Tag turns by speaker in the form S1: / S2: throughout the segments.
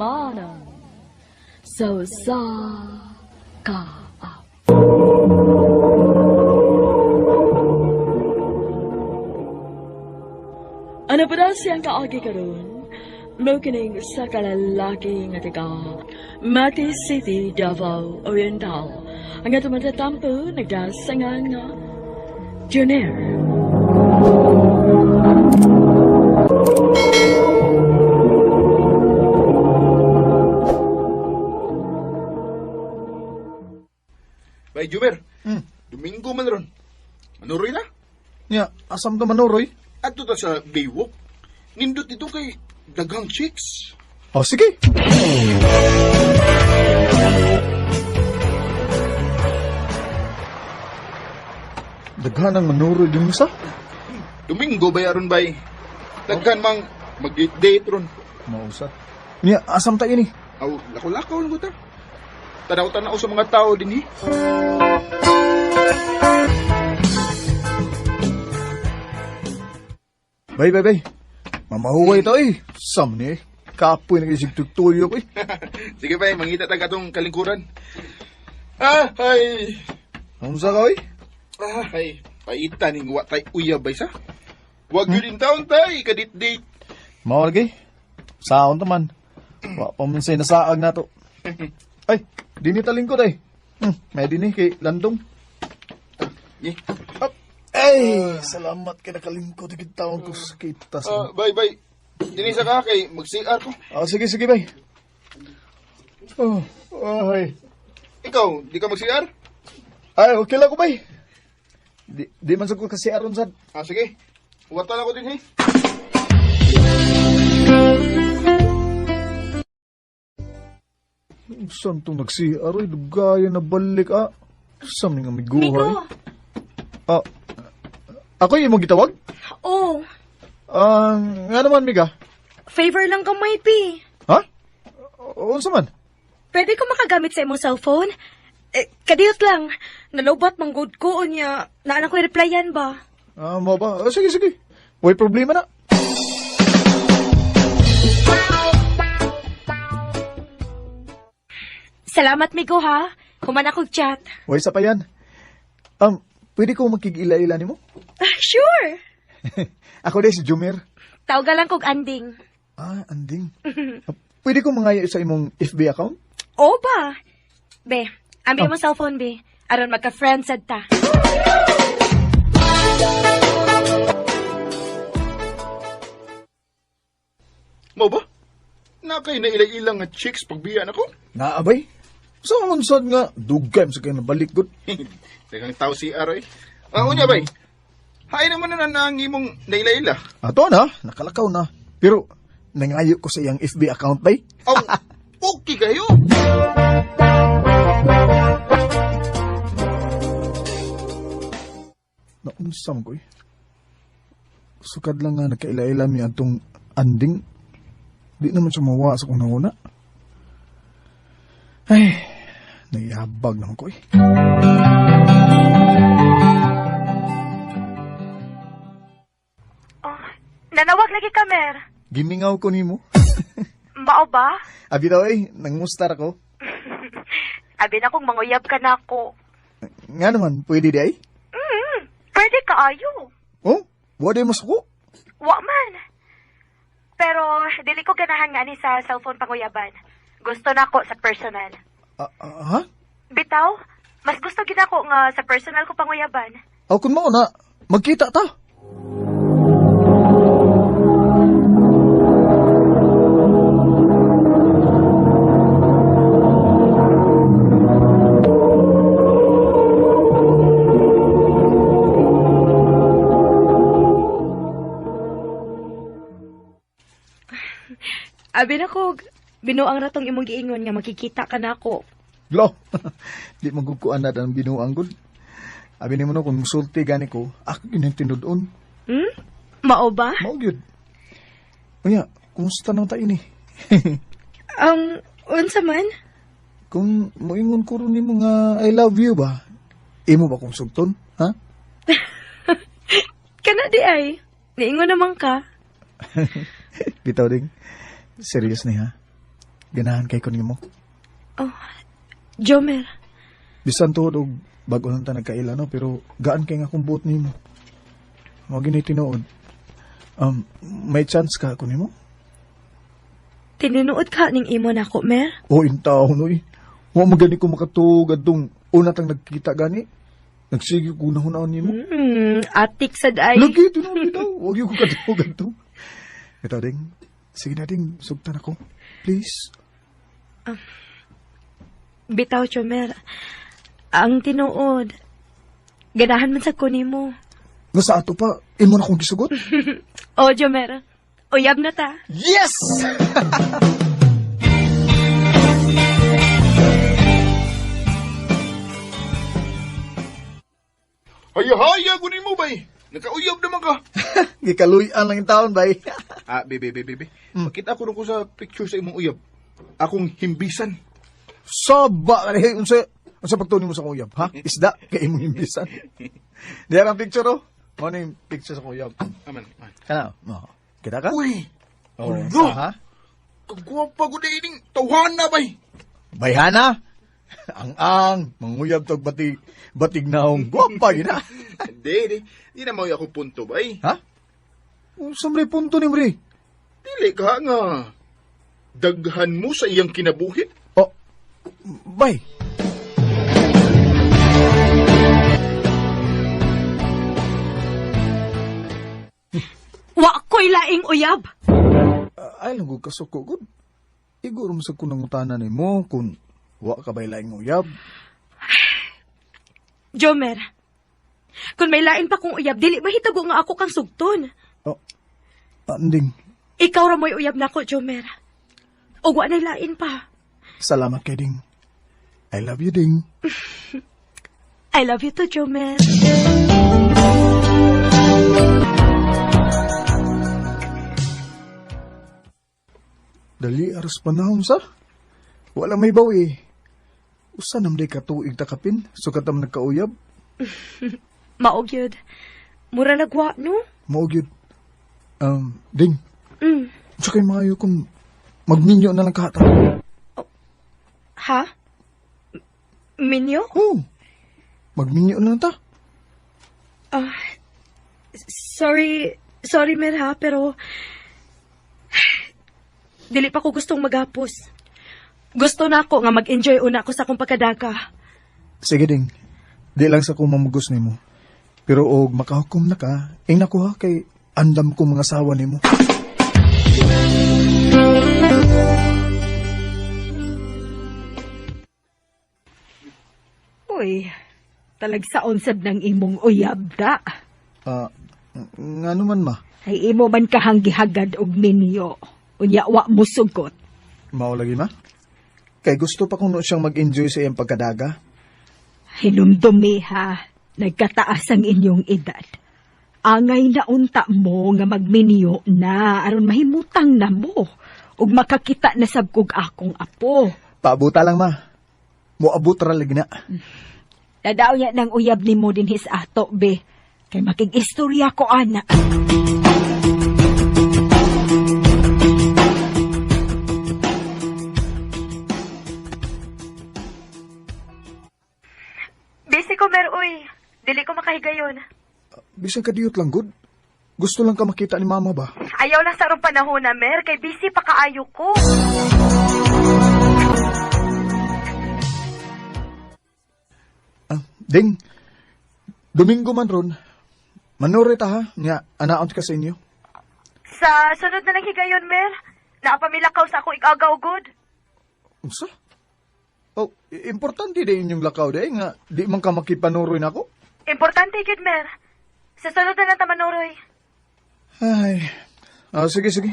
S1: manang sa ka. Ano pa daw siyang kaagi karon? Mokining sa kalalaki nga taga Mati City, Davao Oriental. Ang ato matatampo nagdasangan nga Junior.
S2: Bay, Jumer. Domingo man ron. Manuroy na?
S3: Nya, asam to manuroy?
S2: At ta sa Baywalk. Nindot ito kay daghang chicks.
S3: Oh, sige. Daghan ang manuroy din mo sa?
S2: Domingo bayaron bay. Daghan mang mag-date ron.
S3: Mausat. Nya, asam tayo ni?
S2: Aw, lakaw-lakaw lang ko ta. Tanaw-tanaw sa mga tao din
S3: Bay. Mamahuway to Sam ni kapoy nag-isig tutuyo ko
S2: Sige bay, mangita tag atong kalingkuran. Ay.
S3: Ano sa ka
S2: Ay, paita ning wa tay uyab bay sa. Wag yun din taon tay, kadit-date.
S3: Mao lagi. Saon taman. Wa pa man say nasaag na to. Ay, dini talingkod may dini kay Landong.
S2: Ye.
S3: Ay, salamat kay nakalingkod gid taon ko sa kita sa.
S2: Bay. Dini sa ka kay mag-CR ko.
S3: Sige bay. Ay.
S2: Ikaw, di ka mag-CR?
S3: Ay, okay lang ko bay. Di man sa ko kasi aron sad.
S2: Sige. Huwatan ako din
S3: Saan itong nagsi-aroy? Lugaya na balik Saan nga may guhay?
S4: Miko!
S3: Ako yung mong gitawag?
S4: Oh,
S3: Nga naman, Miga.
S4: favor lang kamay, Pi.
S3: Ha? Unsa man?
S4: Pwede ko makagamit sa imong cellphone? Kadiyot lang. Nalobat mang good ko niya. Naanak ko replyan ba?
S3: Mo ba? Sige. Way problema na.
S4: Salamat, Miko, ha? Human akong chat.
S3: Way sa pa yan. Pwede ko makikila-ila ni mo?
S4: Sure!
S3: Ako din si Jumir.
S4: Tawagan lang kog anding.
S3: Anding. Pwede ko mangaya sa imong FB account?
S4: Oo ba? Be, ambil mo cellphone, be. Aron magka-friends sad ta.
S2: Mo ba? Nakay na ilang nga chicks pagbiyan ako?
S3: Naabay? Sa unsad nga, dugay sa kayo nabalik good.
S2: Dagang tao si Aroy. Unya bay. Hay naman na ang imong naila-ila.
S3: Ato na, nakalakaw na. Pero, nangayo ko sa iyang FB account bay.
S2: Aw, okay kayo.
S3: Naunsam ko Sukad lang nga nagkaila-ila mi atong anding. Di naman siya mawa sa kunang-una. Ay, nayabag naman ko
S4: Nanawag lagi ka, Mer.
S3: Gimingaw ko nimo.
S4: Mao ba?
S3: Abi daw nangmustar ako.
S4: Abi na kong manguyab ka na ako.
S3: Nga naman, pwede di ay?
S4: Pwede ka ayo.
S3: Oh, wala mo suko.
S4: Wa man. Pero, dili ko ganahan nga ni sa cellphone panguyaban. Gusto na ko sa personal.
S3: Ha?
S4: Bitaw, mas gusto gid ako nga sa personal ko panguyaban.
S3: Aw, kun mo na, magkita ta.
S4: Abi na ko, binuang na tong imong giingon nga makikita ka na ako.
S3: Lo, di magkukuan na ang binuang gud. Abi ni mo no, kung musulti gani ko, ako ginintindod-on.
S4: Mao ba?
S3: Mao gyud. Unya, kumusta naman tayo ni?
S4: Unsa man?
S3: Kung moingon ko rin mo nga I love you ba? Imo ba kung sugton? Ha?
S4: Kana di ay. Niingon naman ka.
S3: Bitaw ding. Serious ni ha? ganahan kay kun mo.
S4: Jomer,
S3: Bisan to og bago lang ta nagkaila no, pero gaan kay nga kung buot nimo. Mo gini tinuod. May chance ka kun mo?
S4: tinunood ka ning imo nako, Mer?
S3: O intaw no eh. Wa magani ko makatug adtong una tang nagkita gani. Nagsige ko nahon nimo.
S4: Atik sad ay.
S3: Lagi tinuod daw. Wa gyud ko katug adto. Ito ding. Sige na ding, sugtan ako. Please.
S4: Bitaw, Jomer. Ang tinuod, ganahan man sa kunin mo.
S3: Nga sa ato pa, imo na kong gisugot.
S4: O, Jomer, uyab na ta.
S3: Yes!
S2: Haya-haya, kunin mo, bay. Nakauyab naman ka.
S3: Gikaluyan lang yung taon, bay.
S2: Bebe. Makita ko ko sa picture sa imong uyab. Akong himbisan.
S3: Saba ka rin. Unsa pagtunin mo sa kuyab, ha? Isda, kay imong imbisan. Diyan ang picture, oh. Ano yung picture sa kuyab?
S2: Aman.
S3: Kana, kita ka?
S2: Uy,
S3: Oh,
S2: Ulo!
S3: ha?
S2: kagwapa ko na ining tawhana, bay.
S3: Bayhana? Ang manguyab tog batig naong gwapa yun, ha?
S2: Di na mauya ako punto, bay.
S3: Ha? Samre punto ni Mri.
S2: Dili ka nga. Daghan mo sa iyang kinabuhi.
S3: Oh, bay.
S4: Wa ko'y laing uyab.
S3: Ay, lang kong kasuko, good. Iguro mo sa kunang utanan ni mo kung wa ka ba'y laing uyab.
S4: Jomer, kung may lain pa kong uyab, dili mahitabo nga ako kang sugton.
S3: Oh, anding.
S4: Ikaw ra mo'y uyab nako, Jomer. O wa na lain pa.
S3: Salamat kay Ding. I love you, Ding.
S4: I love you too, Jomer.
S3: Dali aras panahon sa. Wala may bawi. Usa namday katuig takapin, sukatam nagkauyab.
S4: Maog yun. Mura nagwa, no?
S3: Maugyod. Ding.
S4: Mm.
S3: Sa kay maayo kung magminyo na lang kahata.
S4: Ha? Minyo?
S3: Oh, magminyo na lang ta.
S4: Sorry, Mer, ha, pero dili pa ko gustong maghapos. Gusto na ako nga mag-enjoy una ako sa akong pagkadaga.
S3: Sige, Ding. Di lang sa kumamugos ni mo. Pero og makahukom na ka, ing nakuha kay andam ko mga sawa ni mo.
S5: Uy, talagsaon sad ng imong uyab da.
S3: Nga naman ma.
S5: Ay imo man kahang gihagad og minyo. Unya wa mo sugot.
S3: Mao lagi ma. Kay gusto pa kuno siyang mag-enjoy sa iyang pagkadaga.
S5: Hinumdumi ha, nagkataas ang inyong edad. Angay na unta mo nga magminyo na aron mahimutang na mo ug makakita na sabkog akong apo.
S3: Paabuta lang ma. Moabot ra lagi na.
S5: Dadaw niya ng uyab ni mo din his ato be. Kay makig-istorya ko ana.
S4: Busy ko, Mer, uy. Dili ko makahigayon.
S3: Bisan ka diyot lang, good. Gusto lang ka makita ni mama ba?
S4: Ayaw lang sa arong panahon na, Mer, kay busy pa kaayo ko.
S3: Ding, Domingo man ron, manuri ta ha, nga anaon ka sa inyo.
S4: Sa sunod na lang higayon, Mer, naapamilakaw sa akong igagaw good.
S3: Unsa? Oh, importante din inyong lakaw day nga di man ka makipanuroy nako.
S4: Importante yun, Mer. Sa sunod na lang tamanuroy.
S3: Ay. Sige.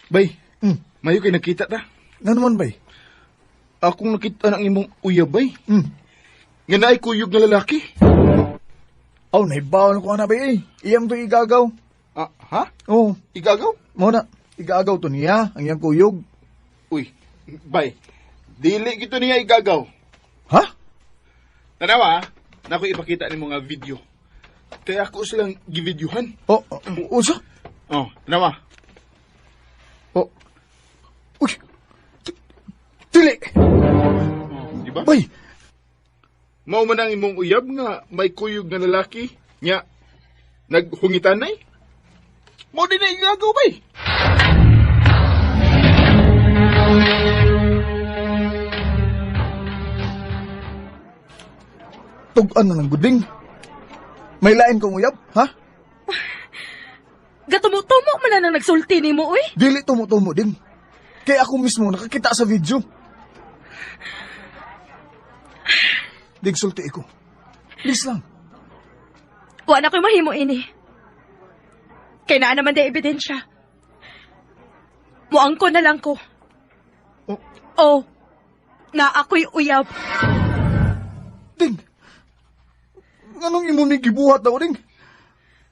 S2: Bay, mayo kay nakita ta.
S3: Nga naman bay?
S2: Akong nakita ng imong uyab, bay.
S3: Hmm.
S2: Nga naay kuyog na lalaki.
S3: Oh, naibawan ko na bay eh. Iyam to igagaw.
S2: Ha?
S3: Oh,
S2: Igagaw?
S3: mo na. Igagaw to niya, ang iyang kuyog.
S2: Uy, bay. Dili gito niya igagaw.
S3: Ha?
S2: Tanawa, na ako ipakita ni mga video. Kaya ako silang givideohan.
S3: Oh, unsa?
S2: Oh, nawa.
S3: Oh. Uy. Dili.
S2: Di ba?
S3: Bay.
S2: Mao man ang imong uyab nga may kuyog nga lalaki nya naghungitanay. Mo din na igagaw bay.
S3: Tug-an na ng guding. May lain kong uyab, ha?
S4: Gatumo-tumo man na nang nagsulti ni mo, uy.
S3: Dili tumo-tumo din. Kaya ako mismo nakakita sa video. Digsulti ko. Please lang.
S4: Wa na ko'y mahimo ini. Kaya naa naman di ebidensya. Muangko na lang ko.
S3: Oh,
S4: Oh, na ako'y uyab.
S3: Ding. Anong imo ni gibuhat daw, Ding?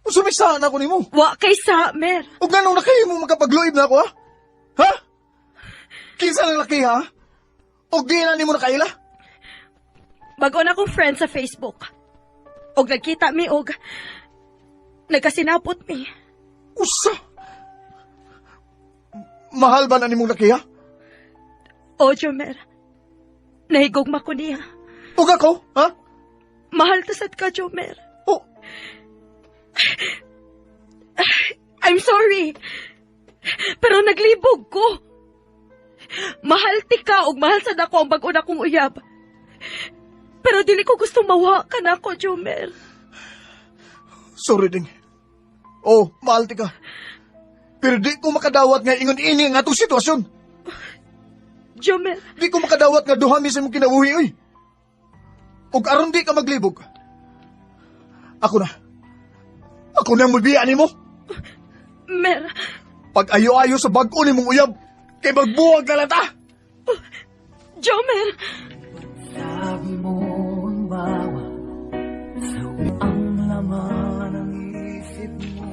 S3: Sumisaan ako ni mo.
S4: Wa kay Samer.
S3: O ganong laki mo makapagluib na ako, ha? Ha? Kinsa ng laki, ha? O di na ni mo nakaila?
S4: Bago na akong friend sa Facebook. Og nagkita mi og nagkasinapot mi.
S3: Usa? Mahal ba na ni mong laki, ha?
S4: O, Jomer. Nahigugma ko niya.
S3: O ako, ha?
S4: Mahal tasad ka, Jomer.
S3: O,
S4: I'm sorry. Pero naglibog ko. Mahal ti ka og mahal sad ako ang bag-o na kong uyab. Pero dili ko gusto mawa ka na ako, Jomer.
S3: sorry, Ding. O, mahal ti ka. Pero di ko makadawat nga ingon ini nga itong sitwasyon.
S4: Jomer,
S3: Di ko makadawat nga duhami sa mong kinabuhi, oy. Og aron di ka maglibog. Ako na. Ako na ang mulbiyaan ni mo.
S4: Mer,
S3: Pag ayo-ayo sa bag-o ni mong uyab, kay magbuwag na lata.
S4: Jomer.
S6: Sabi mo ang bawat ang laman ng isip mo.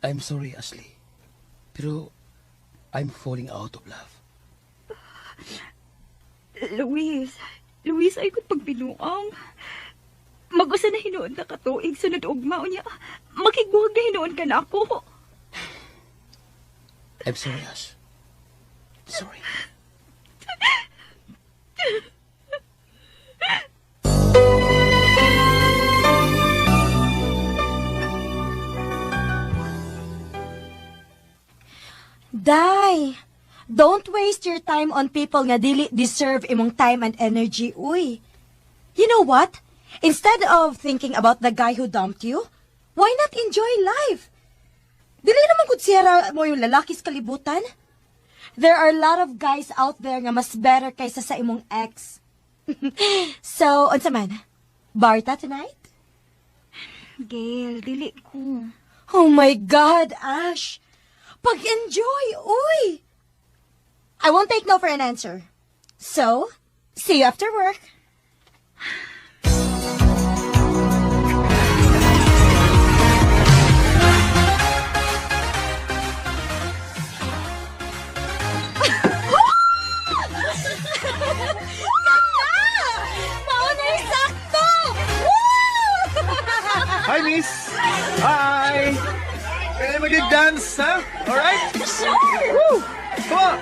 S6: I'm sorry, Ashley. Pero I'm falling out of love.
S5: Luis, ay kung pagbinuang. Mag-usa na hinuon na katuig sunod ugma niya. Makigbuhag na hinuon ka na ako.
S6: I'm sorry, Ash. Sorry.
S7: Day, don't waste your time on people nga dili deserve imong time and energy, uy. You know what? Instead of thinking about the guy who dumped you, why not enjoy life? Dili naman gud siyara mo yung lalaki sa kalibutan. There are a lot of guys out there nga mas better kaysa sa imong ex. So, unsa man? Barta tonight?
S5: Gail, dili ko.
S7: Oh my God, Ash! Pag-enjoy, uy! I won't take no for an answer. So, see you after work. Maunay sakto! Woo!
S3: Hi, miss. Hi. Kaya mag-dance, ha? Alright?
S7: Sure!
S3: Woo! Come on.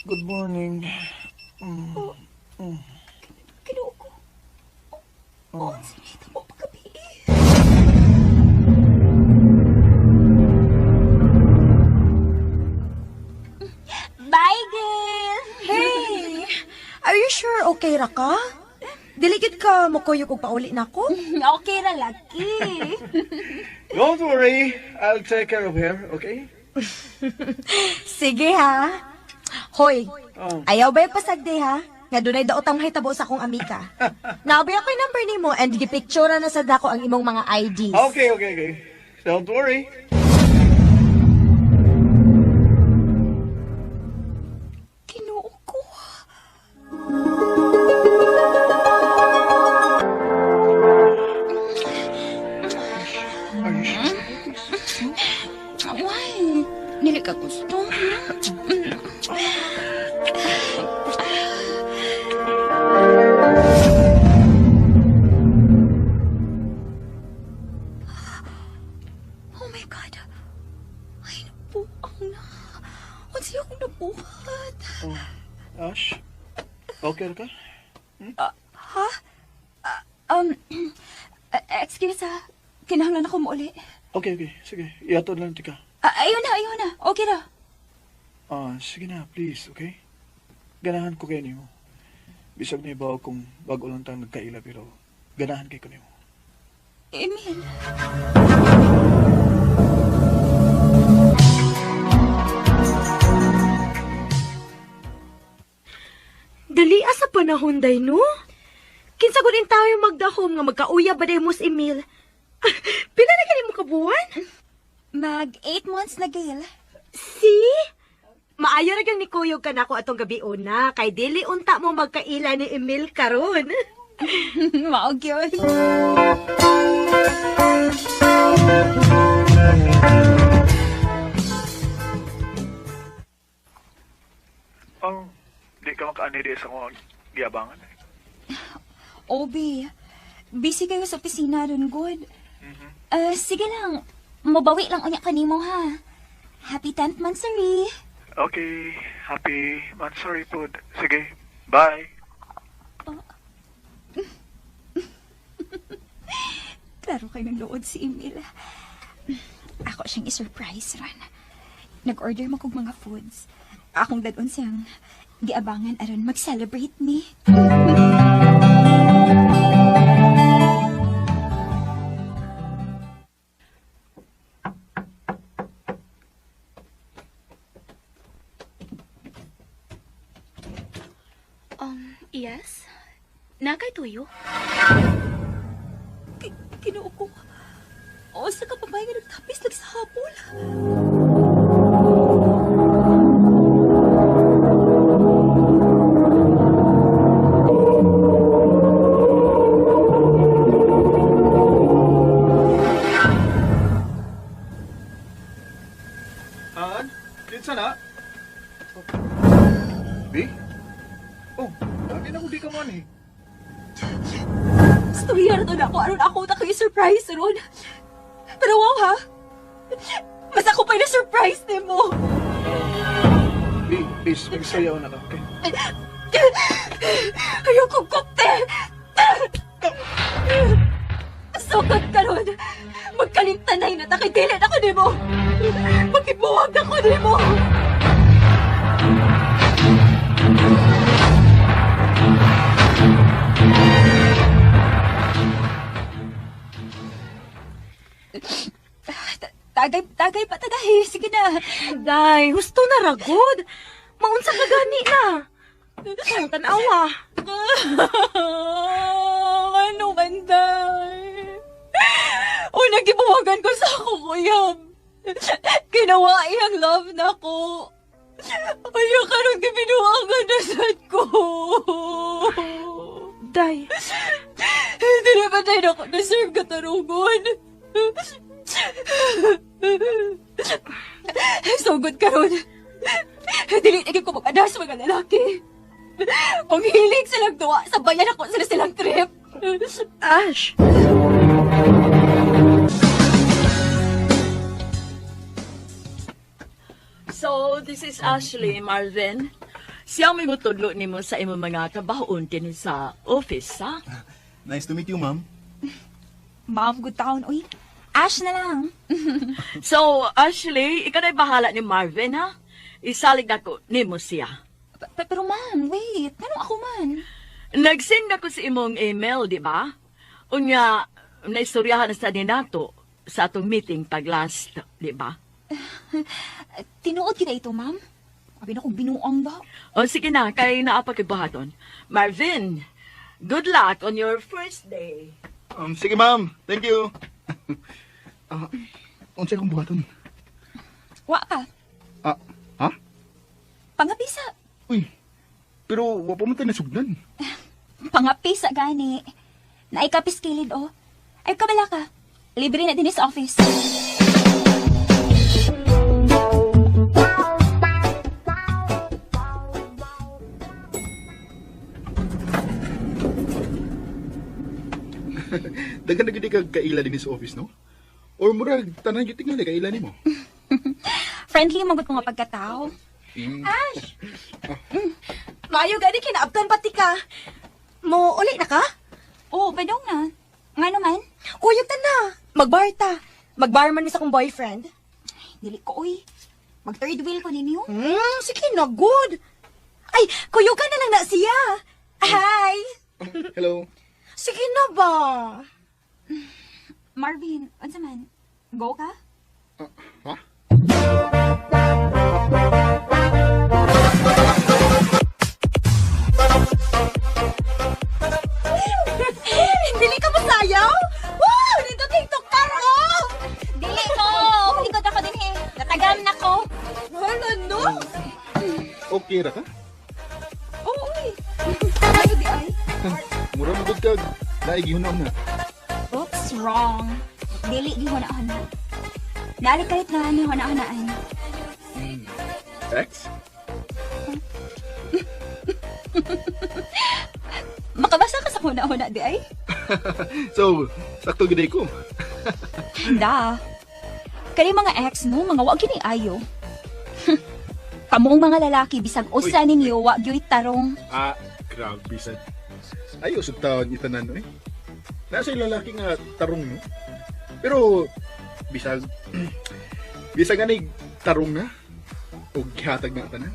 S3: Good morning.
S7: Kinuha ko. Oh, sinita mo pagkabi.
S4: Bye, Gail.
S7: Hey! Are you sure okay ra ka? Diligid ka mo kuyog og pauli na ko?
S4: Okay ra, laki.
S8: Don't worry, I'll take care of her, okay?
S7: Sige ha. Hoy,
S8: Oh.
S7: ayaw ba yung pasagde ha? Nga dunay daotang mahitabo sa akong amika. Naabay ako yung number nimo and gipictura na sa dako ang imong mga IDs.
S8: Okay. Don't worry.
S4: Why? Nili ka gusto. Oh my God. Ay, nabuang na. Ang siya akong nabuhat.
S8: Ash? Okay ka?
S4: Excuse ha. Kinahanglan ako mauli.
S8: Okay. Sige. Iatod lang tika.
S4: Ayun na. Okay na.
S8: Sige na, please, okay? Ganahan ko kayo niyo. Bisag na ibaw kung bago lang tang nagkaila, pero ganahan kayo ko niyo.
S4: Emil.
S7: Dali sa panahon day no? Kinsa gud tayo magdahom nga magkauya ba day mo si Emil? Pila na kani mo kabuan?
S4: Mag 8 months na, Gail.
S7: See? Maayo ra gyud ni kuyog kanako atong gabi una kay dili unta mo magkaila ni Emil karon.
S4: Mao gyud.
S8: Di ka makaani di sa mga giabangan.
S4: Obi, busy kayo sa opisina ron, good. Sige lang, mabawi lang unya kanimo ha. Happy 10th monthsary.
S8: Okay, happy Mansari food. Sige, bye.
S4: Klaro kayo ng lood si Emil. Ako siyang i-surprise ron. Nag-order mo kong mga foods. Akong dadon siyang giabangan aron mag-celebrate me.
S9: Yes? Nakay tuyo?
S4: Kinuo ko. O sa kapabay nga nagtapis lang sa hapon.
S8: Kinsa na? Bi? Oh, lagi na ko di ka man eh.
S4: Storya na to na ako aron ako na kayo surprise ron. Pero wow ha? Mas ako pa na surprise ni mo.
S8: Bi, please, magsayaw na ka, okay?
S4: Ayoko kukte! Sukot ka ron! Magkalimtanay na takidilit ako ni mo! Magkibuwag ako ni mo! Tagay pa tagay. Sige na.
S7: Day, gusto na ragod. Maunsa ka gani na. Ang tanawa.
S4: Ano banday? O nagibuwagan ko sa akong uyab. Ginawa iyang love na ko. Ayaw ka nung gibinuwagan na sad ko.
S7: Day.
S4: Hindi naman tayo na ako deserve ka tarugon. Sugod ka ron. Dili ko mag-adas mga lalaki. Kung hilig silang tuwa, sabayan ako sila silang trip.
S7: Ash.
S1: So, this is Ashley, Marvin. Siya may mutudlo ni mo sa imong mga kabahoon din sa office, ha?
S10: Nice to meet you, ma'am.
S4: Ma'am, good taon. Uy, Ash na lang.
S1: So, Ashley, ikaw na'y bahala ni Marvin, ha? Isalig na ko ni mo siya.
S4: Pero ma'am, wait. Anong ako man?
S1: Nag-send ako sa imong email, di ba? Unya, naistoryahan na sa nato sa atong meeting pag last, di ba?
S4: Tinuod kita ito, ma'am. Sabi na kong binuang ba?
S1: O sige na, kay naapakibuhaton. Marvin, good luck on your first day.
S2: Sige, ma'am. Thank you. Unsa kong buhaton?
S4: Wa ka.
S2: Ha?
S4: Pangapisa.
S2: Uy, pero wa pa man tayo nasugdan.
S4: Pangapisa gani. Naikapis kilid, oh. Ay, kabala ka.
S10: Libre na din sa office.
S2: Dagan na gini kag kaila din sa office, no? Or murag tanan gyud tingali kaila nimo.
S10: Friendly magot ko nga pagkatao.
S7: Ash! Maayo gani kinaabtan pati ka. Mo uli na ka?
S10: Oo, badong na. Nga naman,
S7: Kuyog ta na. Magbar ta. Magbar man mi sa kong boyfriend.
S10: dili ko, uy. Mag-third wheel ko ninyo.
S7: Sige na, good. Ay, kuyugan na lang na siya. Hi.
S2: Hello.
S7: Sige na ba?
S10: Marvin, unsa man? Go ka?
S2: Ha?
S7: Dili ka masayaw? Wow! Dito TikTok ka ro!
S10: Dili ko! Malikot ako din eh. Natagam na ko.
S7: Wala no?
S2: Okay ra ka?
S10: Oo, uy. Ano di ay?
S2: Mura mo gud kag naigihon na.
S10: Oops, wrong. Dili di hona-hona. Nalikait na ni hona-honaan.
S2: Ex?
S10: Makabasa ka sa hona-hona di ay?
S2: So, sakto gid ko.
S10: Da. Kani mga ex mo, mga wag kini ayo. Kamong mga lalaki bisag usa ninyo wa gyud tarong.
S2: Grabe sad. Ayo sa taon itanan no eh. Nasa yung lalaki nga tarong no. Pero bisag bisag ani tarong na o gihatag na tanan.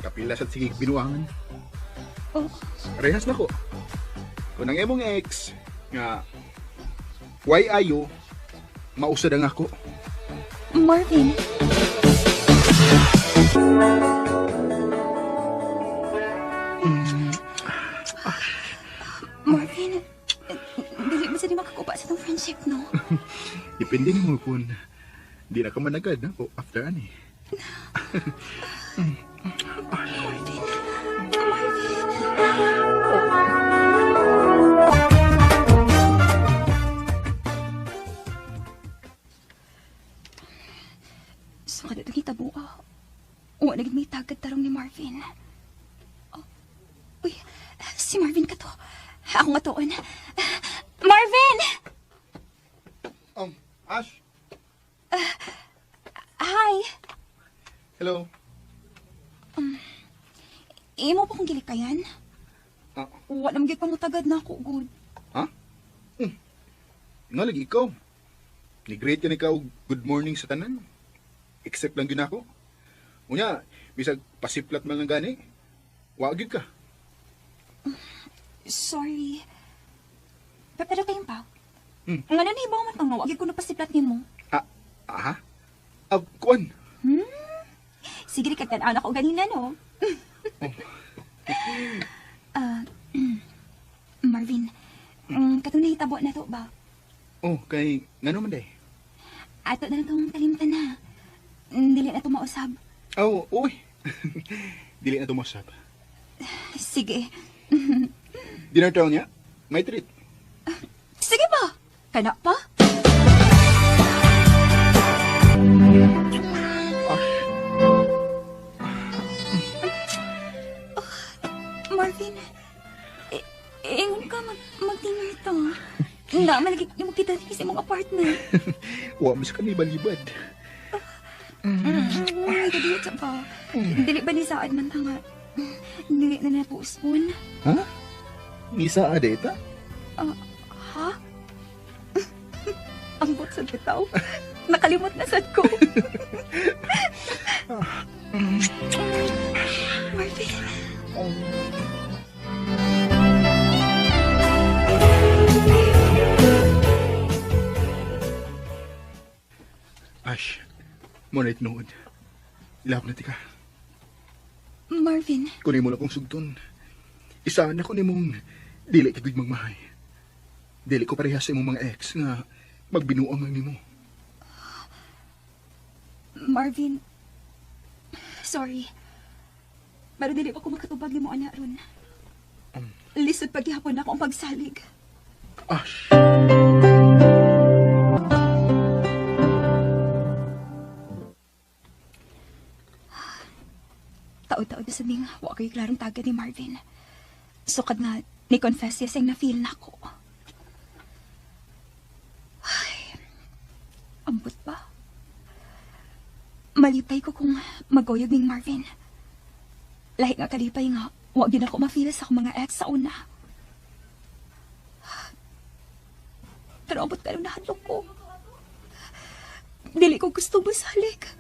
S2: Kapila sa sige binuangan.
S10: Oh.
S2: Rehas na ko. Kung ang emong ex nga why ayo mausad ang ako.
S10: Marvin. Marvin, dili ba sa di makakupa sa itong friendship, no?
S2: Depende ni mo kung di na ka managad na o after ani.
S10: So, kada itong hitabo, uwa naging may tagad tarong ni Marvin. Oh, uy, si Marvin ka to. Ako nga toon. Marvin!
S2: Ash.
S10: Hi!
S2: Hello.
S10: Imo pa kong gilikayan? Uwa naman gyud pangutagad na ako, good.
S2: Ha? Nga lagi ikaw. Ni-greet ka ni ka og good morning sa tanan. Except lang yun ako. Unya, bisag pasiplat man lang gani. Wagid ka.
S10: Sorry. Pero kayong pa. Nga na nahibaw man pang wagid ko na pasiplat ni mo.
S2: Aha? Kuan?
S10: Sige, kagtanaan ako ganina, no? Marvin, katong nahitabo na to ba?
S2: Oh, kay nga naman day.
S10: Ato na lang itong talimtan na. Dili na ito mausab.
S2: Oh, uy. Dili na tumasab.
S10: Sige.
S2: Dinner town niya? May treat.
S10: Sige ba? Kana pa? Marvin, ingon ka mag-dinner to. Hindi, malagi yung kita sa mong apartment.
S2: Wa mas ka balibad.
S10: Ay, kadiyot sa pa. Dili ba ni saad man tanga? Dili na na-postpone.
S2: Ha? Misa adeta?
S10: Ha? Ang bot sa bitaw. Nakalimot na sad ko. Marvin.
S2: Ash, mo na itinood. Ilap na tika.
S10: Marvin.
S2: Kunin mo na kong sugton. Isa na ko ni mong dili kagud magmahay. Dili ko parehas sa imong mga ex nga magbinuang ang nimo.
S10: Marvin. Sorry. Pero dili pa ko makatubag ni mo ana ron. Lisod paghihapon na ako ang pagsalig.
S2: Ash.
S10: taod-taod na sabing wa kayo klarong tagad ni Marvin. Sukad nga, ni-confess niya siyang na-feel na ko. Ay, ambot ba? Malipay ko kung maguyog ning Marvin. Lahi nga kalipay nga, wag yun ako ma-feel sa akong mga ex sa una. Pero ambot ka lang nahadlok ko. Dili ko gusto masalik.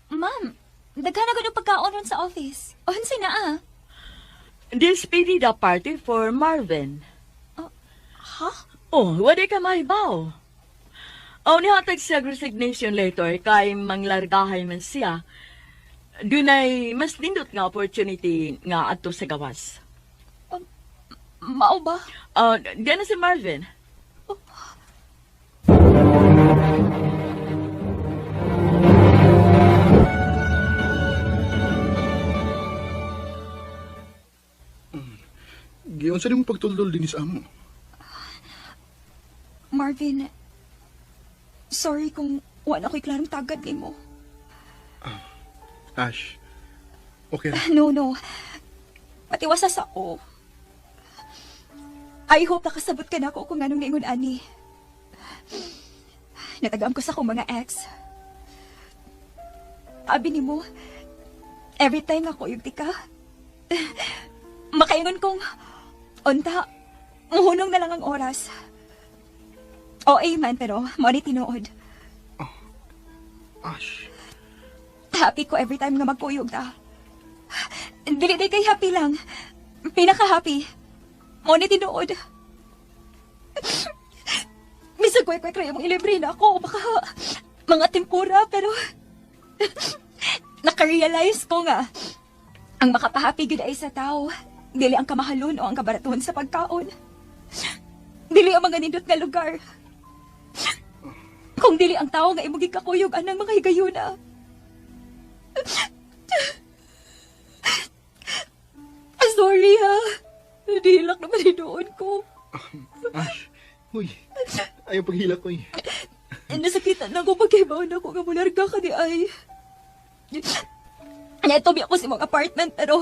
S10: Ma'am, daghan na ganun pagkaon ron sa office. Unsay na ah?
S1: This PD the party for Marvin.
S10: Ha?
S1: Oh, wala ka mahibaw. Oh, nihatag siya resignation letter kay manglargahay man siya. Dunay mas nindot nga opportunity nga adto sa gawas.
S10: Mao ba?
S1: Diyan na si Marvin.
S2: Giyon sa mong pagtuldol din sa amo.
S10: Marvin, sorry kung wala ko'y klarong tagad ni mo.
S2: Ash, okay na.
S10: No. Patiwasas ako. I hope nakasabot ka na ako kung anong ningon ani. Natagam ko sa akong mga ex. Abi ni mo, every time ako yung tika, makaingon kong, unta, muhunong na lang ang oras. O, man, pero mo ni tinuod.
S2: Ash.
S10: Happy ko every time nga magkuyog ta. Dili kay happy lang. Pinaka-happy. Mo ni tinuod. Bisa kwek-kwek rin mong ilibre na ako. Baka mga tempura, pero nakarealize ko nga ang makapahappy gud ay sa tao. Dili ang kamahalon o ang kabaratuhan sa pagkaon. Dili ang mga nindot nga lugar. Kung dili ang tao nga imong gikakuyog anang mga higayuna. Sorry ha. Dihilak naman hinuon ko.
S2: Ash, huy. Ayaw paghilak ko eh.
S10: Nasakitan na ako pagkaibaw na ako nga mularga ka di ay. Netobi ako sa mga apartment pero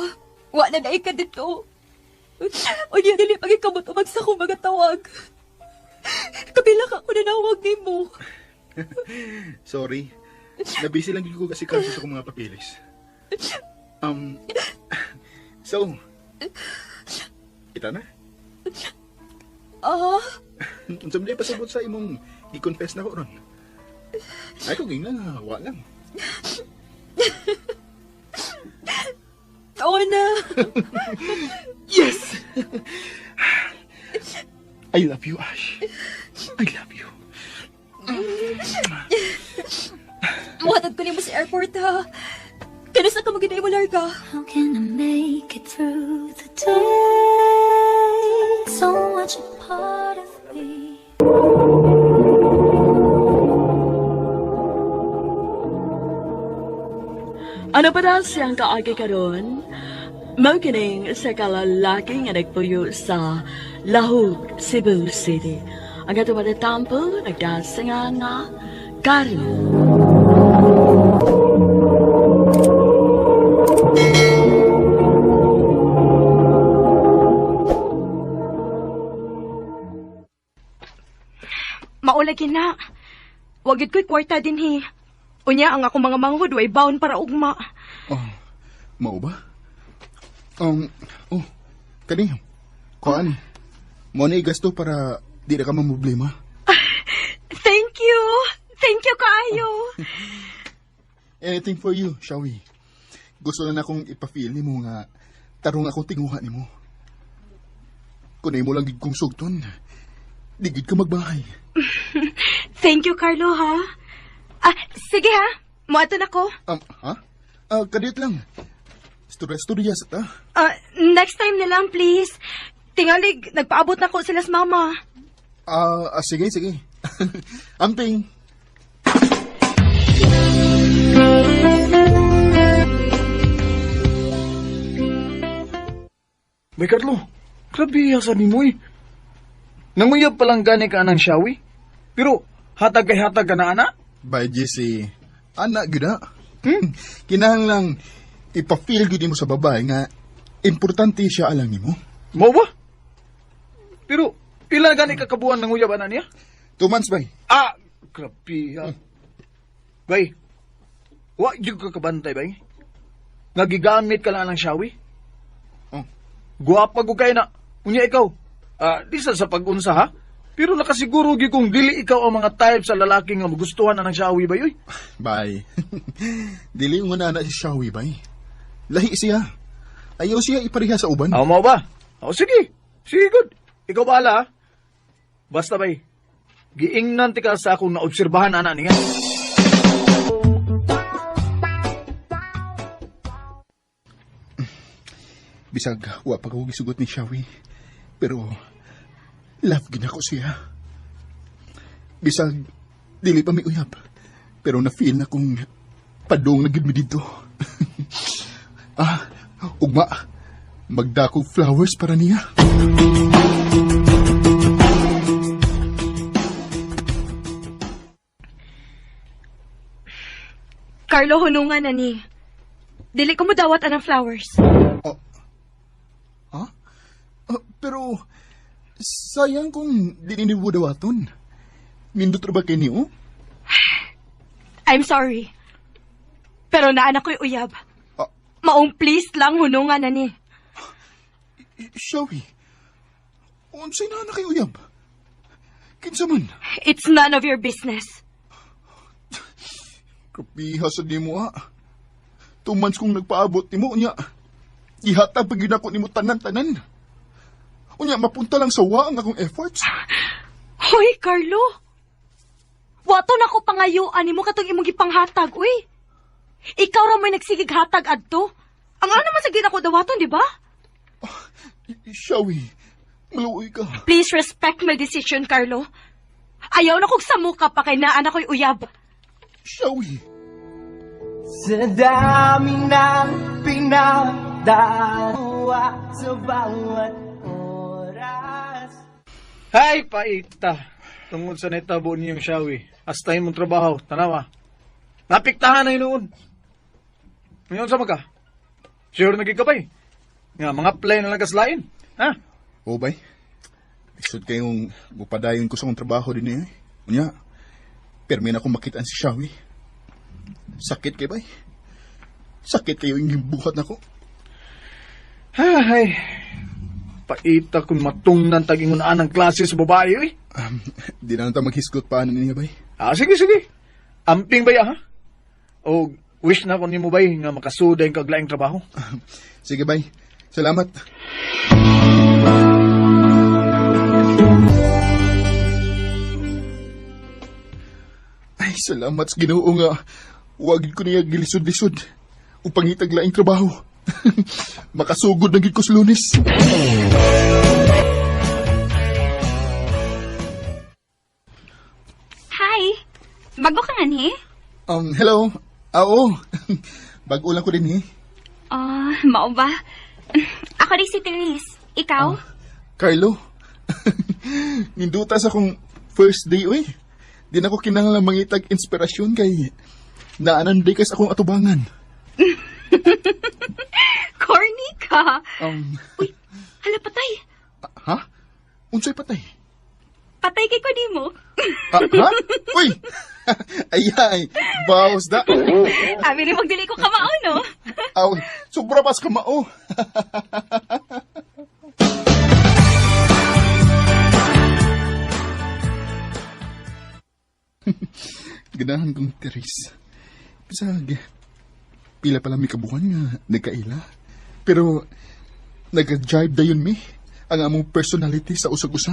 S10: wala na ka dito. O niya dili pagkikamot umag sa akong mga tawag. Kabilak ako na nawag ni mo.
S2: Sorry. Nabisi lang ko kasi sa akong mga papilis. So, kita na? Unsa man pasabot sa imong i-confess na ko ron. Ay kung nga wa lang.
S10: Oo na.
S2: Yes. I love you, Ash. I love you.
S10: Muhatag ko niyo mo sa airport ha. Kanus na ka magiging mo larga.
S11: How can I make it through the day? So much a part of me.
S1: Ano pa daw siyang kaagi karon? Maukining sa kalalaki nga nagpuyo sa Lahug, Cebu City. Ang ato matatampo, nagdasinga nga Carlo.
S4: Maulagi na. Wagid ko'y kwarta din hi. Unya ang ako mga manghud way baon para ugma.
S2: Mao ba? Kani. Kuan. Mo na igasto para di na ka mamblema.
S4: Thank you. Thank you kaayo.
S2: Anything for you, Shawi. Gusto na akong ipafeel ni mo nga tarong akong tinguha ni mo. Kung mo lang gid kong sugton, di gid ka magbahay.
S4: Thank you, Carlo, ha? Sige ha. Muato na ko.
S2: Ha? Kadit lang. Storya sa ta.
S4: Next time na lang, please. Tingalig, nagpaabot na ko sila sa mama.
S2: Sige. Amping.
S8: May Carlo, grabe yasan ni mo eh. Nanguyab palang gani ka ng Shawi. Pero hatag kay hatag ka na ana.
S2: By Jesse, anak gina. Kinahanglang ipa-feel gud mo sa babae nga importante siya alang nimo.
S8: Mo ba? Pero pila gani ka kabuan nanguyab ana niya?
S2: 2 months bay.
S8: Ah, grabe ha. Bay, wa yung ka kabantay bay? Nagigamit ka lang ng Shawi?
S2: Oh.
S8: Guwapa ko kayo na. Unya ikaw. Di sa pag-unsa ha? Pero nakasiguro gi kung dili ikaw ang mga type sa lalaki nga magustuhan na ng Shawi bay, oy.
S2: Bay. Dili mo na si Shawi bay. Lahi siya. Ayaw siya ipareha sa uban.
S8: Mo ba? Sige. Sige, good. Ikaw bahala ha? Basta bay, giingnan ti ka sa akong naobserbahan ana niya.
S2: Bisag, wa pa ko gisugot ni Shawi. Pero, love gina ko siya. Bisag, dili pa may uyab. Pero na-feel na kong padong na gid mi dito. Ugma, magdakog flowers para niya.
S4: Carlo, hunungan na ni. Dili ko mo dawat anang flowers.
S2: Pero, sayang kung dininibo dawaton. Nindot ra ba kayo niyo?
S4: I'm sorry. Pero naanak ko'y uyab. Maong please lang hunungan na ni.
S2: Shawi, unsay na kayo uyab? Kinsa man?
S4: It's none of your business.
S2: Kapiha sa di mo 2 months kong nagpaabot ni mo, unya. Ihatag pag ginako ni mo tanan-tanan. Unya, mapunta lang sa ang akong efforts.
S4: Hoy, Carlo! Wato na ko pangayuan ni mo katong imong gipanghatag, uy. Ikaw ra may nagsigig hatag adto. Ang ano naman sa ginako dawaton, di ba?
S2: Shawi, maluoy ka.
S4: Please respect my decision, Carlo. Ayaw na kong samuka pa kay naan ako'y uyab.
S2: Shawi.
S12: Sa dami ng pinagdaawa sa bawat oras.
S8: Hay, paita. Tungod sa netabo niyong Shawi. Hasta mong trabaho. Tanawa. Napiktahan na inuod. Ngayon sa ka? Sure nagigabay. Nga, mga play na nagkaslain. Ha?
S2: O bay, isod kayong mupadayon ko sa akong trabaho din eh. Unya, permi na akong makitaan si Shawi. Sakit kay bay. Sakit kayo yung buhat na ko.
S8: Hay, paita kung matungnan taging unaan ng klase sa babae, eh.
S2: Di na nata maghisgot pa niya bay.
S8: Sige. Amping ba ha? O wish na ko ni mo bay nga makasuda yung kaglaing trabaho.
S2: Sige bay, salamat. Ay, salamat sa Ginoo nga. Huwag ko niya gilisod-lisod. Upang itaglaing trabaho. Makasugod na gid ko sa Lunes.
S10: Hi! Bago ka nga ni?
S2: Hello. Oo. Bago lang ko din
S10: Mao ba? Ako rin si Therese. Ikaw?
S2: Carlo. Ninduta sa akong first day, uy. Di na ko kinahanglan mangitag inspirasyon kay naananday kas akong atubangan.
S10: Corny ka. Uy, hala patay.
S2: Ha? Unsay patay?
S10: Patay kay ko di mo.
S2: Ha? Uy! Ayay, bawas da.
S10: Abi ni magdili ko kamao, no?
S2: Aw, sobra pas kamao. Ganahan kong Therese. Bisag, pila pala may kabuhan nga nagkaila. Pero, nag-jive dayon mi ang among personality sa usag-usa.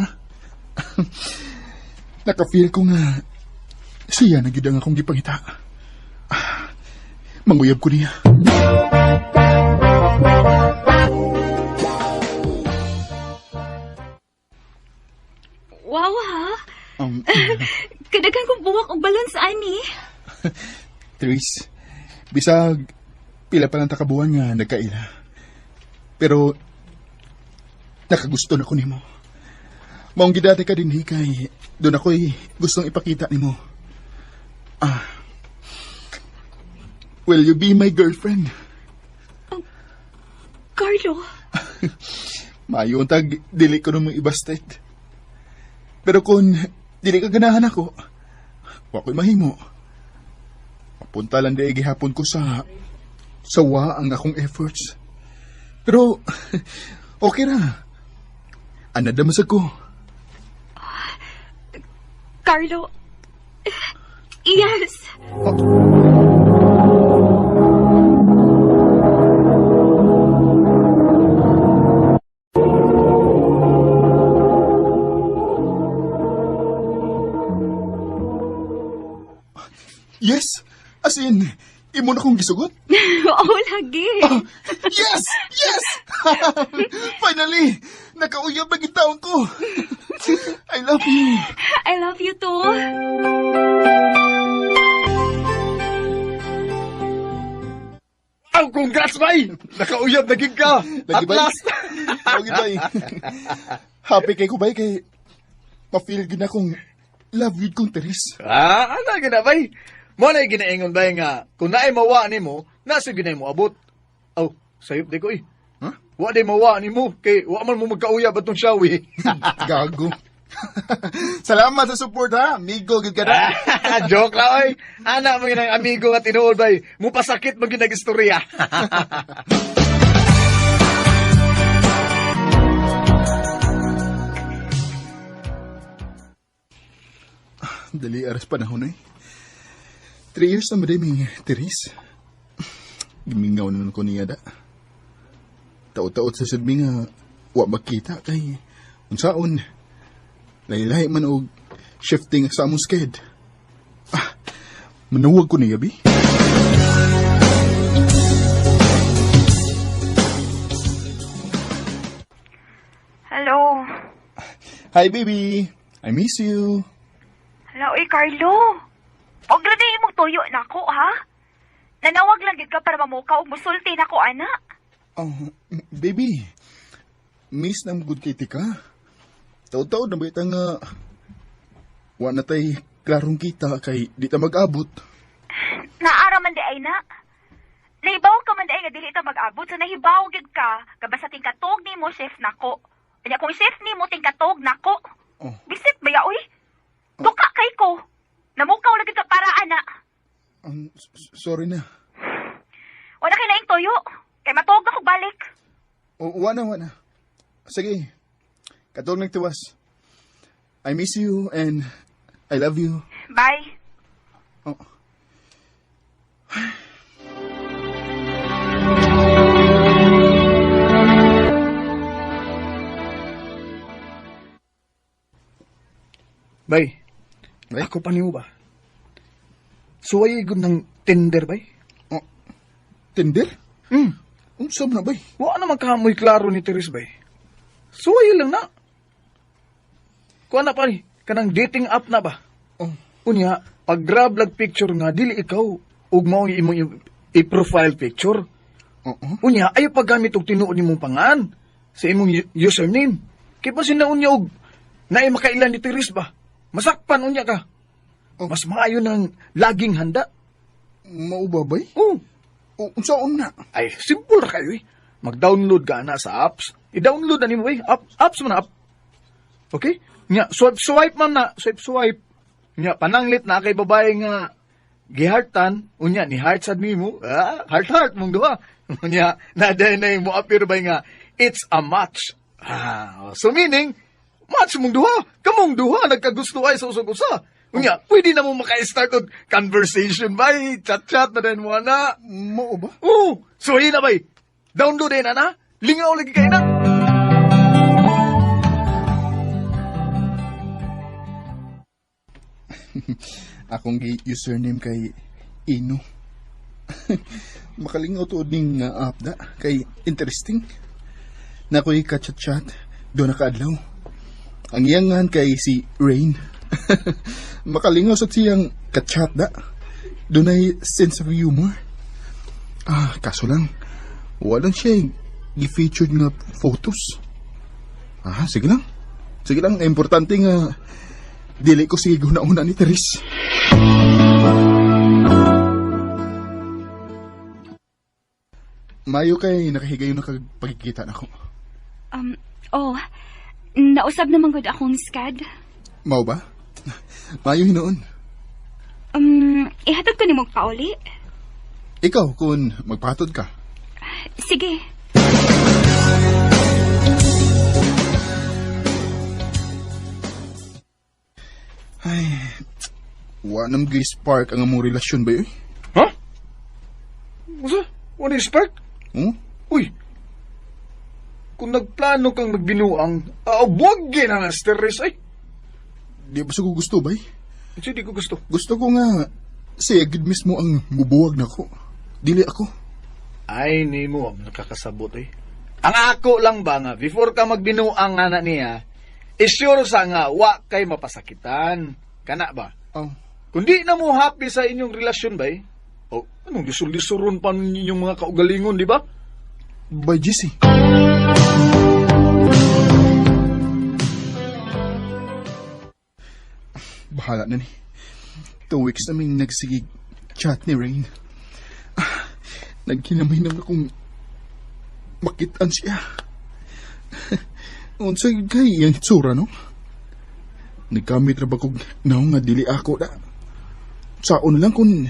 S2: Naka-feel ko nga siya na gid ang akong gipangita. Manguyab ko niya.
S10: Wow, ha? Kadagan kong buwak og balon sa ani.
S2: Therese, bisag pila pa lang takabuhan nga nagkaila. Pero nakagusto na ko nimo. Maong gidati ka din kay doon ako'y gustong ipakita nimo. Will you be my girlfriend?
S4: Carlo,
S2: Mayon tag dili ko nung ibastet. Pero kung dili ka ganahan ako, wa ko'y mahimo. Papunta lang di gihapon ko sa sawa ang akong efforts. Pero okay ra. Anadamasag ko.
S4: Carlo, yes.
S2: Yes! As in, imo na kong gisugot?
S4: Oo, lagi.
S2: Yes! Yes! Finally! Nakauyab na gitaon ko! I love you!
S4: I love you too.
S8: Oh, congrats, bay! Nakauyab na gig ka! At
S2: Lagi, bay.
S8: last!
S2: Okay, bay. Happy kay ko, bay, kay ma-feel gina kong love with kong Teres.
S8: Ano gina, bay? Mo na ginaingon, bay, nga kung naay mawa ni mo, nasa ginay mo abot. Oh, sayop di ko eh.
S2: Huh?
S8: Wa di mawa ni mo, kay wa man mo magkauyab atong siyawi.
S2: Gago. Salamat sa support, ha? Amigo, good ka na.
S8: Joke lang, oy. Anak mo yun ang amigo nga tinuod, bay. Mupasakit mo ginag-istorya.
S2: Dali aras panahon, eh. 3 years na madaming Teres. Gimingaw naman ko niya da. Taot-taot sa sadmi nga wa magkita kay unsaon. Laylay man og shifting sa among sked. Manuwag ko niya, bi.
S4: Hello.
S2: Hi, baby. I miss you.
S4: Hello, Carlo. Og ladi imong tuyo nako, ha? Nanawag lang gid ka para mamukaw og musulti nako, ana.
S2: Oh, baby. Miss na good kay tika. Taod-taod na ba nga wa na tay klarong kita kay di ta mag-abot.
S4: Naara man di ay na. Nahibaw ka man di ay nga dili ta mag-abot, so nahibaw gid ka. Kabasa tingkatog nimo chef nako. Kanya kung chef nimo tingkatog nako.
S2: Oh.
S4: Bisit ba ya, uy? Duka kay ko. Namukaw lagi ka para, ana.
S2: Sorry na.
S4: Wala kay laing toyo. Kay matog na ko balik.
S2: Wana. Sige. Katulong nagtiwas. I miss you and I love you.
S4: Bye.
S2: Oh.
S8: Bay, ako pa niyo ba? Suway gud ng Tinder, bay?
S2: Oh, Tinder? Unsa man na, bay?
S8: Wa naman kamoy klaro ni Teres, bay. Suway lang na. Kuha na pa ni, kanang dating app na ba?
S2: Oh.
S8: Unya, pag grab lag picture nga, dili ikaw, ug mao imong i-profile picture. Unya, ayaw paggamit og tinuod nimong pangan sa imong username. Kaya pa sinaon niya og naay makailan ni Teres ba? Masakpan unya ka. Mas maayo ng laging handa.
S2: Maubabay?
S8: Oo.
S2: Unsaon na?
S8: Ay, simple ra kayo eh. Mag-download ka na sa apps. I-download na nimo eh. Apps man na app. Okay? Nya, swipe man na. Swipe. Nya, pananglit na kay babae nga gihartan. Unya, ni heart sad nimo. Heart mong duha. Unya, naday na yung mo appear ba nga, it's a match. So meaning, match mong duha. Kamong duha, nagkagusto ay sa usag-usa. Unya, pwede na mo maka-start od conversation, bay. Chat-chat na din mo, na.
S2: Mao ba?
S8: Oo. So, yun na, bay. Download din, na. Lingaw lagi kayo na.
S2: Akong username kay Ino. Makalingaw tuod ning app da. Kay interesting. Na ko'y ka-chat-chat. Doon nakaadlaw. Ang iyangan kay si Rain. Makalingaw sa siyang ka-chat da. Doon ay sense of humor. Kaso lang. Walang siya i-featured nga photos. Sige lang. Sige lang, importante nga dili ko sige guna-una ni Teres. Mayo kay nakahigayon na pagkikita na ko.
S10: Nausab naman gud akong skad.
S2: Mao ba? Mayo hinoon.
S10: Ihatod ko ni mo pauli.
S2: Ikaw, kung magpahatod ka.
S10: Sige.
S2: Ay, wanam spark ang among relasyon ba yun?
S8: Ha? What is spark? Uy, kung nagplano kang magbinuang, buwagin ang Teres ay.
S2: Di ba sa ko gusto ba?
S8: Hindi ko gusto.
S2: Gusto ko nga siya gid mismo ang mubuwag na ko. Dili ako.
S8: Ay, ni mo ang nakakasabot eh. Ang ako lang ba nga, before ka magbinuang nga na niya, sure sa nga, wa kay mapasakitan. Kana ba? Kundi na mo happy sa inyong relasyon ba eh? Anong lisur-lisuron pa ninyong mga kaugalingon, di ba?
S2: By GC. Bahala na ni. 2 weeks naming nagsigig chat ni Rain. Nagkinamay naman akong makitaan siya. Unsay kay iyang itsura, no? Nagkamit ra ba kog naong nga dili ako na. Saon lang kung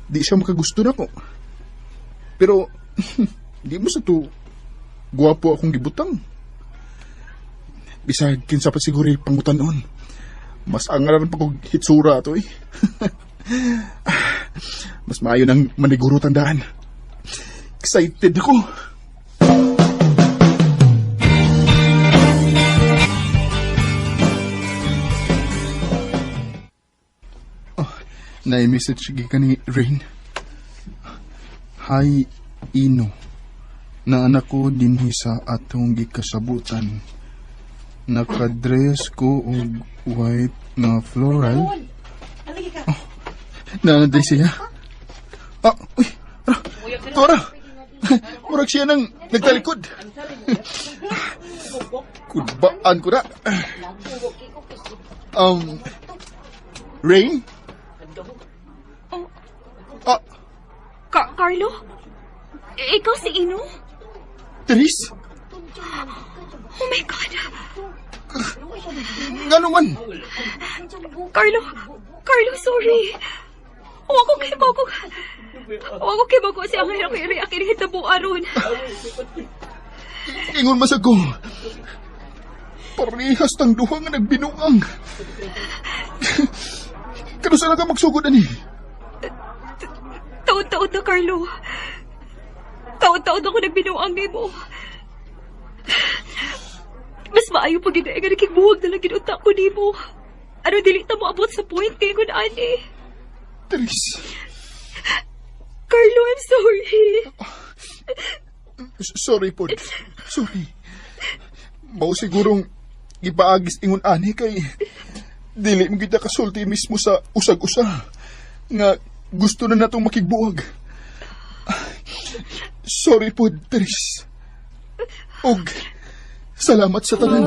S2: di siya makagusto na ko. Pero, di mo sa to guwapo akong gibutang. Bisag kinsa pa siguro pangutan noon. Mas angaran pa kog hitsura to eh. Mas maayo ng maniguro tandaan. Excited ako. Na-message ka ni Rain. Hi, Ino. Na anak ko dinhi sa atong gikasabutan. Nakadress ko og white na floral. Naanday siya. Uy, Tora! Murag siya nang nagtalikod. Kudbaan ko na. Rain?
S10: Carlo? Ikaw si Ino?
S2: Teres?
S10: Oh my God!
S2: Nga naman?
S10: Carlo, sorry. Huwag ko kay bago siya ang hirap i-react kinihita mo aron.
S2: Ingon masag ko. Parehas tang duha nga nagbinuang. Kano saan ka magsugod ani?
S10: Taon-taon na, Carlo. Taon-taon ako nagbinuang ni mo. Mas maayo pag ginae nga nakikbuwag na lang ginutak ko ni mo. Ano dili ta mo abot sa point kay kun ani?
S2: Teres.
S10: Carlo, I'm sorry.
S2: Sorry po. Sorry. Mao sigurong ipaagis ingon ani kay dili mo kita kasulti mismo sa usag-usa nga gusto na natong makigbuwag. Sorry po, Teres. Og salamat sa tanan.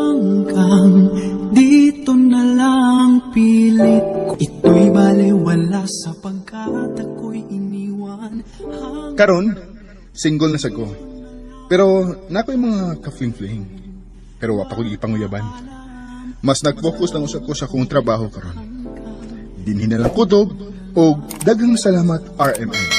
S12: Dito na lang pilit ko. Ito'y baliwala sapagkat ako'y iniwan.
S2: Karon, single na sago. Pero nako'y mga ka-fling-fling. Pero wapa ko ipanguyaban. Mas nag-focus lang usap ko sa akong trabaho karon. Dinhi na lang kutob o daghang salamat RMN.